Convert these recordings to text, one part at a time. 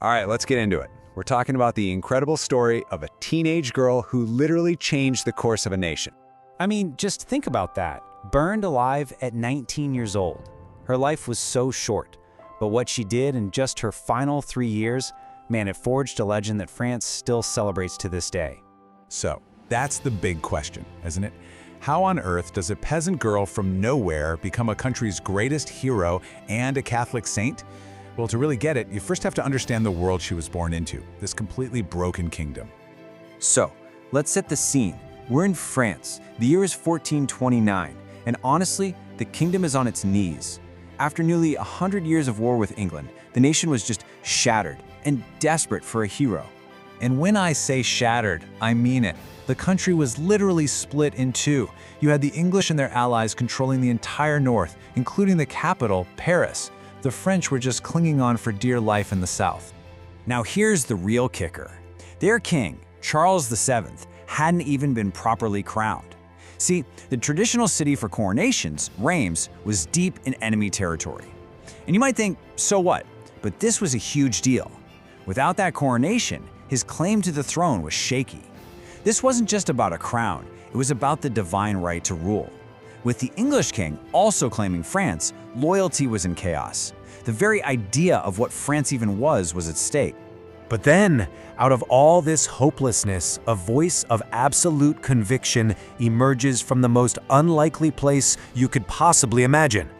All right, let's get into it. We're talking about the incredible story of a teenage girl who literally changed the course of a nation. I mean, just think about that. Burned alive at 19 years old. Her life was so short, but what she did in just her final 3 years, man, it forged a legend that France still celebrates to this day. So, that's the big question, isn't it? How on earth does a peasant girl from nowhere become a country's greatest hero and a Catholic saint? Well, to really get it, you first have to understand the world she was born into, this completely broken kingdom. So, let's set the scene. We're in France. The year is 1429, and honestly, the kingdom is on its knees. After nearly 100 years of war with England, the nation was just shattered and desperate for a hero. And when I say shattered, I mean it. The country was literally split in two. You had the English and their allies controlling the entire north, including the capital, Paris. The French were just clinging on for dear life in the south. Now here's the real kicker. Their king, Charles VII, hadn't even been properly crowned. See, the traditional city for coronations, Reims, was deep in enemy territory. And you might think, so what? But this was a huge deal. Without that coronation, his claim to the throne was shaky. This wasn't just about a crown, it was about the divine right to rule. With the English king also claiming France, loyalty was in chaos. The very idea of what France even was at stake. But then, out of all this hopelessness, a voice of absolute conviction emerges from the most unlikely place you could possibly imagine.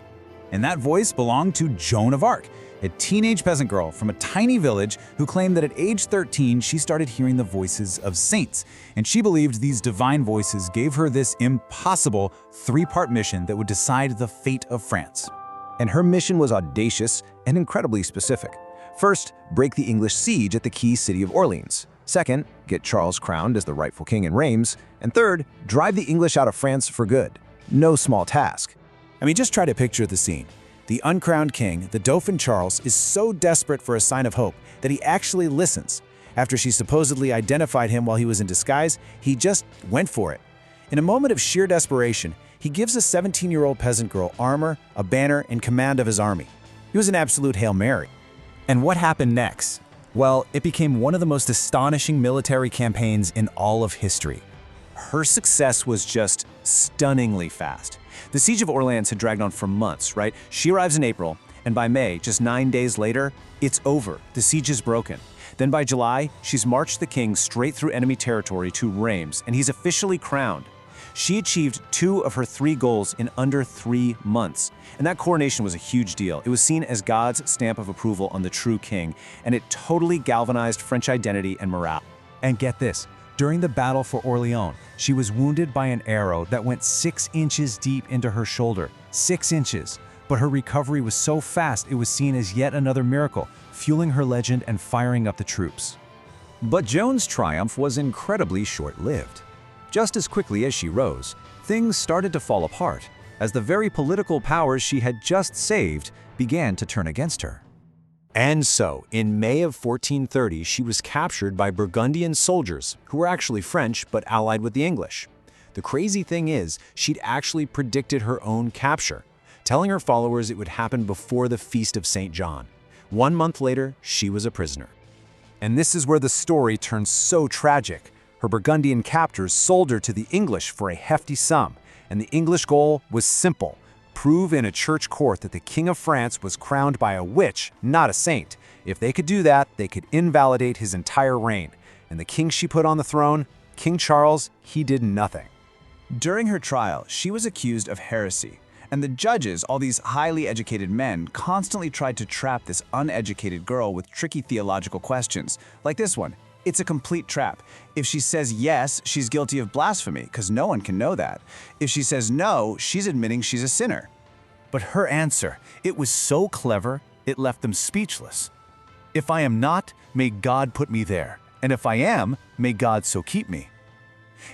And that voice belonged to Joan of Arc, a teenage peasant girl from a tiny village who claimed that at age 13 she started hearing the voices of saints, and she believed these divine voices gave her this impossible three-part mission that would decide the fate of France. And her mission was audacious and incredibly specific. First, break the English siege at the key city of Orleans. Second, get Charles crowned as the rightful king in Reims. And third, drive the English out of France for good. No small task. I mean, just try to picture the scene. The uncrowned king, the Dauphin Charles, is so desperate for a sign of hope that he actually listens. After she supposedly identified him while he was in disguise, he just went for it. In a moment of sheer desperation, he gives a 17-year-old peasant girl armor, a banner, and command of his army. It was an absolute Hail Mary. And what happened next? Well, it became one of the most astonishing military campaigns in all of history. Her success was just stunningly fast. The siege of Orleans had dragged on for months, right? She arrives in April, and by May, just 9 days later, it's over. The siege is broken. Then by July, she's marched the king straight through enemy territory to Reims, and he's officially crowned. She achieved 2 of her 3 goals in under 3 months. And that coronation was a huge deal. It was seen as God's stamp of approval on the true king, and it totally galvanized French identity and morale. And get this, during the battle for Orleans, she was wounded by an arrow that went 6 inches deep into her shoulder. 6 inches. But her recovery was so fast it was seen as yet another miracle, fueling her legend and firing up the troops. But Joan's triumph was incredibly short-lived. Just as quickly as she rose, things started to fall apart as the very political powers she had just saved began to turn against her. And so, in May of 1430, she was captured by Burgundian soldiers who were actually French but allied with the English. The crazy thing is, she'd actually predicted her own capture, telling her followers it would happen before the Feast of St. John. 1 month later, she was a prisoner. And this is where the story turns so tragic. Her Burgundian captors sold her to the English for a hefty sum, and the English goal was simple: prove in a church court that the King of France was crowned by a witch, not a saint. If they could do that, they could invalidate his entire reign. And the king she put on the throne, King Charles, he did nothing. During her trial, she was accused of heresy, and the judges, all these highly educated men, constantly tried to trap this uneducated girl with tricky theological questions, like this one. It's a complete trap. If she says yes, she's guilty of blasphemy, because no one can know that. If she says no, she's admitting she's a sinner. But her answer, it was so clever, it left them speechless. If I am not, may God put me there, and if I am, may God so keep me.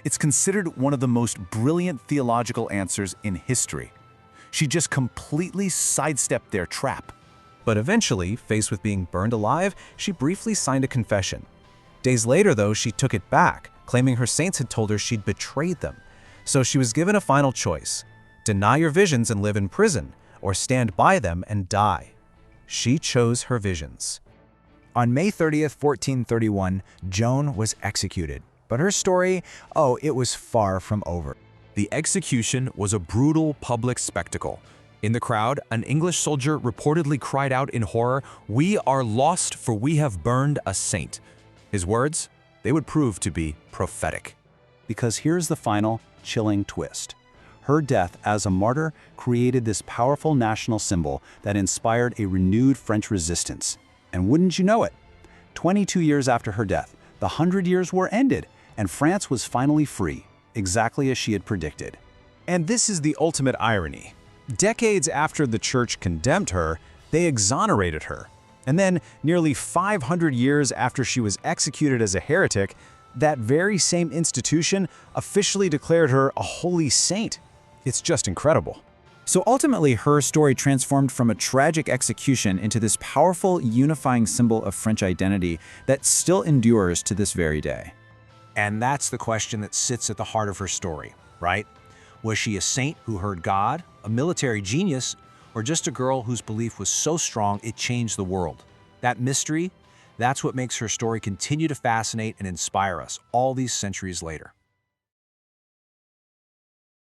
It's considered one of the most brilliant theological answers in history. She just completely sidestepped their trap. But eventually, faced with being burned alive, she briefly signed a confession. Days later, though, she took it back, claiming her saints had told her she'd betrayed them. So she was given a final choice: deny your visions and live in prison, or stand by them and die. She chose her visions. On May 30th, 1431, Joan was executed. But her story, it was far from over. The execution was a brutal public spectacle. In the crowd, an English soldier reportedly cried out in horror, "We are lost, for we have burned a saint." His words, they would prove to be prophetic. Because here's the final, chilling twist. Her death as a martyr created this powerful national symbol that inspired a renewed French resistance. And wouldn't you know it? 22 years after her death, the 100 Years' War ended, and France was finally free, exactly as she had predicted. And this is the ultimate irony. Decades after the church condemned her, they exonerated her. And then, nearly 500 years after she was executed as a heretic, that very same institution officially declared her a holy saint. It's just incredible. So ultimately, her story transformed from a tragic execution into this powerful, unifying symbol of French identity that still endures to this very day. And that's the question that sits at the heart of her story, right? Was she a saint who heard God, a military genius, or just a girl whose belief was so strong it changed the world? That mystery, that's what makes her story continue to fascinate and inspire us all these centuries later.